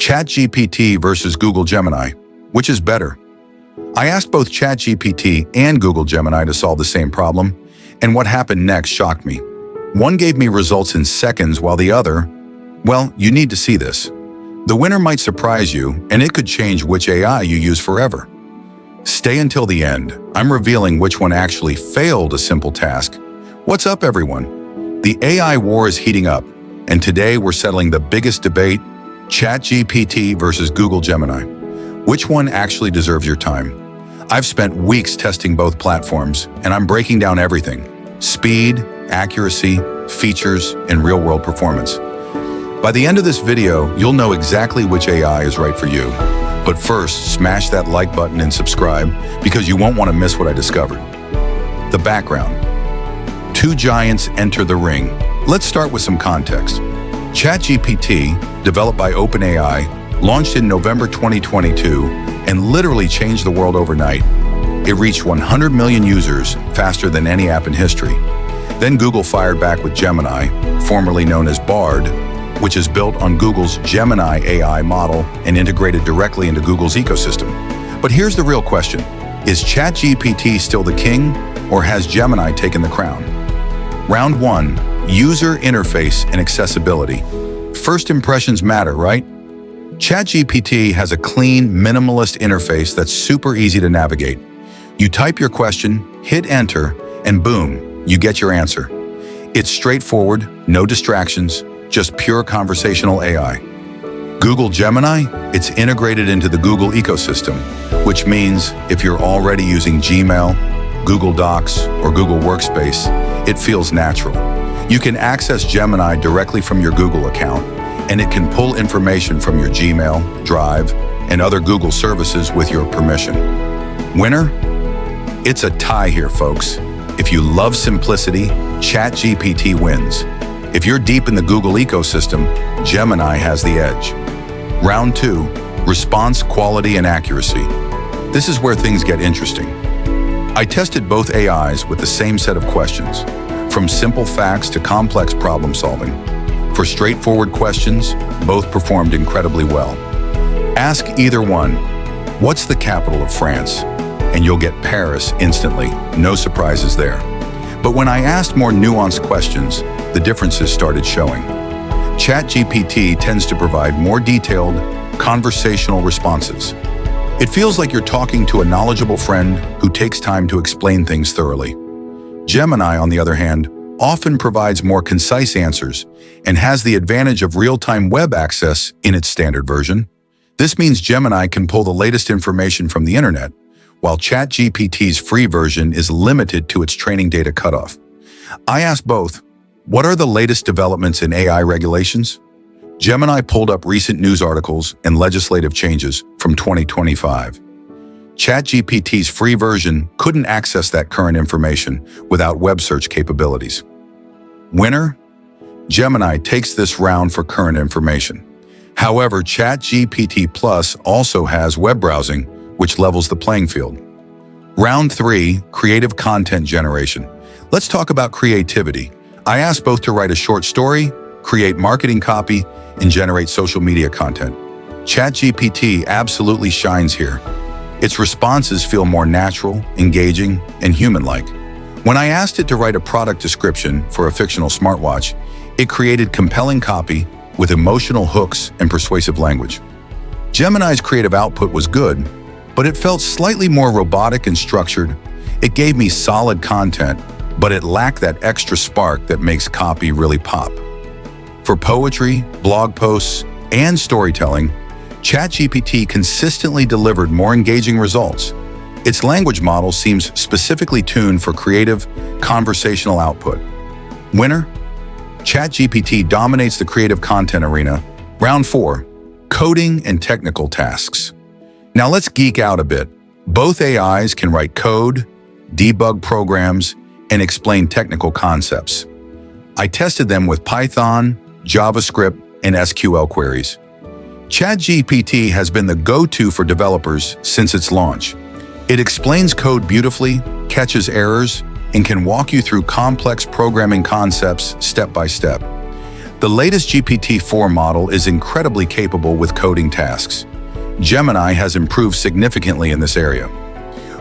ChatGPT versus Google Gemini. Which is better? I asked both ChatGPT and Google Gemini to solve the same problem, and what happened next shocked me. One gave me results in seconds while the other, well, you need to see this. The winner might surprise you, and it could change which AI you use forever. Stay until the end. I'm revealing which one actually failed a simple task. What's up, everyone? The AI war is heating up, and today we're settling the biggest debate, ChatGPT versus Google Gemini. Which one actually deserves your time? I've spent weeks testing both platforms, and I'm breaking down everything: speed, accuracy, features, and real-world performance. By the end of this video, you'll know exactly which AI is right for you. But first, smash that like button and subscribe, because you won't want to miss what I discovered. The background. Two giants enter the ring. Let's start with some context. ChatGPT, developed by OpenAI, launched in November 2022 and literally changed the world overnight. It reached 100 million users faster than any app in history. Then Google fired back with Gemini, formerly known as Bard, which is built on Google's Gemini AI model and integrated directly into Google's ecosystem. But here's the real question. Is ChatGPT still the king, or has Gemini taken the crown? Round 1, user interface and accessibility. First impressions matter, right? ChatGPT has a clean, minimalist interface that's super easy to navigate. You type your question, hit enter, and boom, you get your answer. It's straightforward, no distractions, just pure conversational AI. Google Gemini, it's integrated into the Google ecosystem, which means if you're already using Gmail, Google Docs, or Google Workspace, it feels natural. You can access Gemini directly from your Google account, and it can pull information from your Gmail, Drive, and other Google services with your permission. Winner? It's a tie here, folks. If you love simplicity, ChatGPT wins. If you're deep in the Google ecosystem, Gemini has the edge. Round 2, response quality and accuracy. This is where things get interesting. I tested both AIs with the same set of questions, from simple facts to complex problem solving. For straightforward questions, both performed incredibly well. Ask either one, what's the capital of France? And you'll get Paris instantly, no surprises there. But when I asked more nuanced questions, the differences started showing. ChatGPT tends to provide more detailed, conversational responses. It feels like you're talking to a knowledgeable friend who takes time to explain things thoroughly. Gemini, on the other hand, often provides more concise answers and has the advantage of real-time web access in its standard version. This means Gemini can pull the latest information from the internet, while ChatGPT's free version is limited to its training data cutoff. I asked both, what are the latest developments in AI regulations? Gemini pulled up recent news articles and legislative changes from 2025. ChatGPT's free version couldn't access that current information without web search capabilities. Winner? Gemini takes this round for current information. However, ChatGPT Plus also has web browsing, which levels the playing field. Round 3, creative content generation. Let's talk about creativity. I asked both to write a short story, create marketing copy, and generate social media content. ChatGPT absolutely shines here. Its responses feel more natural, engaging, and human-like. When I asked it to write a product description for a fictional smartwatch, it created compelling copy with emotional hooks and persuasive language. Gemini's creative output was good, but it felt slightly more robotic and structured. It gave me solid content, but it lacked that extra spark that makes copy really pop. For poetry, blog posts, and storytelling, ChatGPT consistently delivered more engaging results. Its language model seems specifically tuned for creative, conversational output. Winner? ChatGPT dominates the creative content arena. Round 4, coding and technical tasks. Now let's geek out a bit. Both AIs can write code, debug programs, and explain technical concepts. I tested them with Python, JavaScript, and SQL queries. ChatGPT has been the go-to for developers since its launch. It explains code beautifully, catches errors, and can walk you through complex programming concepts step by step. The latest GPT-4 model is incredibly capable with coding tasks. Gemini has improved significantly in this area.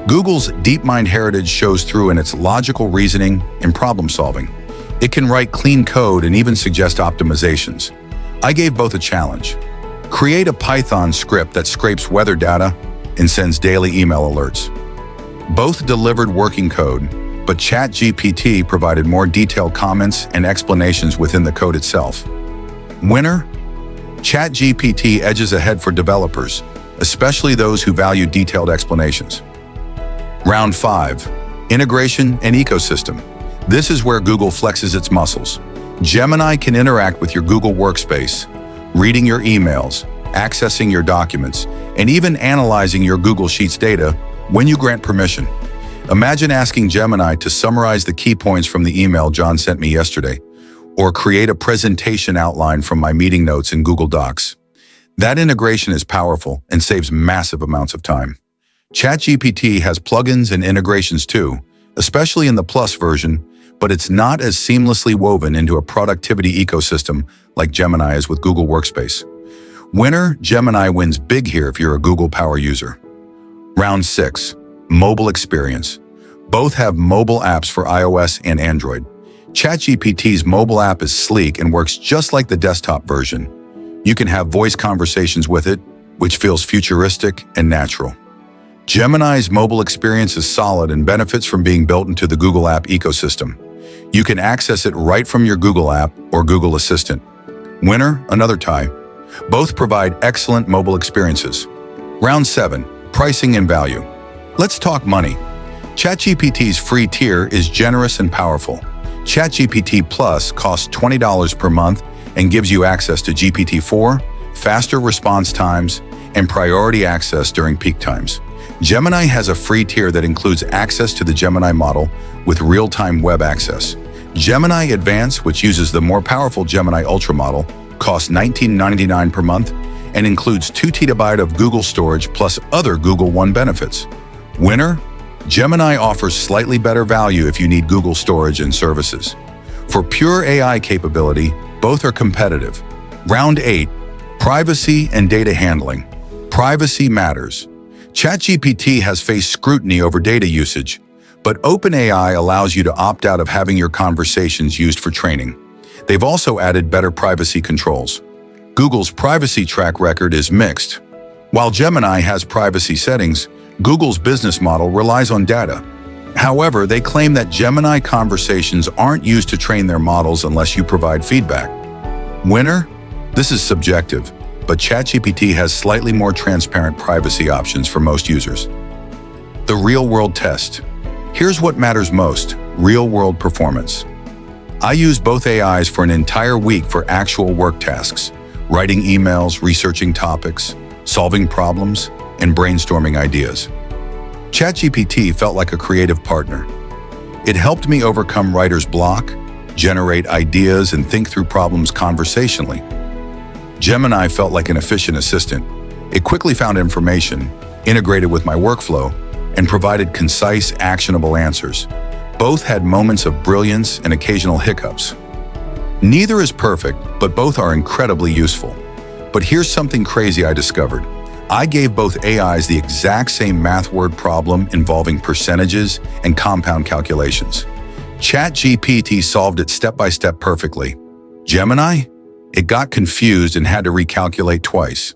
Google's DeepMind heritage shows through in its logical reasoning and problem-solving. It can write clean code and even suggest optimizations. I gave both a challenge. Create a Python script that scrapes weather data and sends daily email alerts. Both delivered working code, but ChatGPT provided more detailed comments and explanations within the code itself. Winner? ChatGPT edges ahead for developers, especially those who value detailed explanations. Round 5. Integration and ecosystem. This is where Google flexes its muscles. Gemini can interact with your Google Workspace, reading your emails, accessing your documents, and even analyzing your Google Sheets data when you grant permission. Imagine asking Gemini to summarize the key points from the email John sent me yesterday, or create a presentation outline from my meeting notes in Google Docs. That integration is powerful and saves massive amounts of time. ChatGPT has plugins and integrations too, especially in the Plus version, but it's not as seamlessly woven into a productivity ecosystem like Gemini is with Google Workspace. Winner, Gemini wins big here if you're a Google Power user. Round 6. Mobile experience. Both have mobile apps for iOS and Android. ChatGPT's mobile app is sleek and works just like the desktop version. You can have voice conversations with it, which feels futuristic and natural. Gemini's mobile experience is solid and benefits from being built into the Google app ecosystem. You can access it right from your Google app or Google Assistant. Winner, another tie. Both provide excellent mobile experiences. Round 7. Pricing and value. Let's talk money. ChatGPT's free tier is generous and powerful. ChatGPT Plus costs $20 per month and gives you access to GPT-4, faster response times, and priority access during peak times. Gemini has a free tier that includes access to the Gemini model with real-time web access. Gemini Advanced, which uses the more powerful Gemini Ultra model, costs $19.99 per month and includes 2 TB of Google storage plus other Google One benefits. Winner? Gemini offers slightly better value if you need Google storage and services. For pure AI capability, both are competitive. Round 8. Privacy and data handling. Privacy matters. ChatGPT has faced scrutiny over data usage, but OpenAI allows you to opt out of having your conversations used for training. They've also added better privacy controls. Google's privacy track record is mixed. While Gemini has privacy settings, Google's business model relies on data. However, they claim that Gemini conversations aren't used to train their models unless you provide feedback. Winner? This is subjective, but ChatGPT has slightly more transparent privacy options for most users. The real-world test. Here's what matters most: real-world performance. I use both AIs for an entire week for actual work tasks, writing emails, researching topics, solving problems, and brainstorming ideas. ChatGPT felt like a creative partner. It helped me overcome writer's block, generate ideas, and think through problems conversationally. Gemini felt like an efficient assistant. It quickly found information, integrated with my workflow, and provided concise, actionable answers. Both had moments of brilliance and occasional hiccups. Neither is perfect, but both are incredibly useful. But here's something crazy I discovered. I gave both AIs the exact same math word problem involving percentages and compound calculations. ChatGPT solved it step-by-step perfectly. Gemini? It got confused and had to recalculate twice.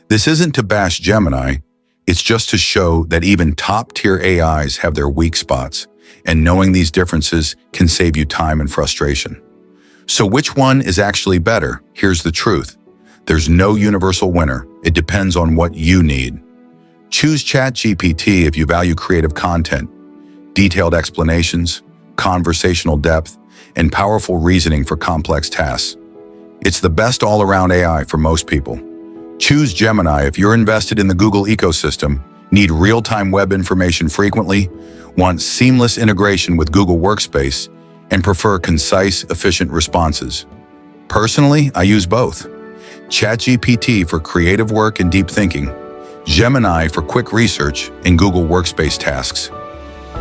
This isn't to bash Gemini, it's just to show that even top-tier AIs have their weak spots, and knowing these differences can save you time and frustration. So which one is actually better? Here's the truth. There's no universal winner. It depends on what you need. Choose ChatGPT if you value creative content, detailed explanations, conversational depth, and powerful reasoning for complex tasks. It's the best all-around AI for most people. Choose Gemini if you're invested in the Google ecosystem, need real-time web information frequently, want seamless integration with Google Workspace, and prefer concise, efficient responses. Personally, I use both. ChatGPT for creative work and deep thinking, Gemini for quick research and Google Workspace tasks.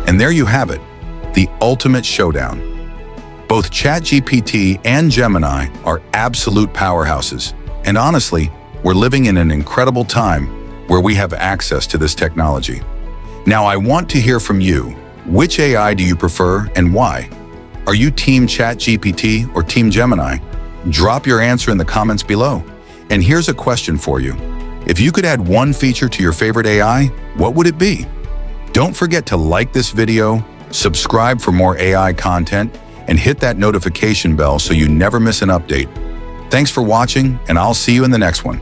And there you have it, the ultimate showdown. Both ChatGPT and Gemini are absolute powerhouses. And honestly, we're living in an incredible time where we have access to this technology. Now, I want to hear from you. Which AI do you prefer and why? Are you Team ChatGPT or Team Gemini? Drop your answer in the comments below. And here's a question for you. If you could add one feature to your favorite AI, what would it be? Don't forget to like this video, subscribe for more AI content, and hit that notification bell so you never miss an update. Thanks for watching, and I'll see you in the next one.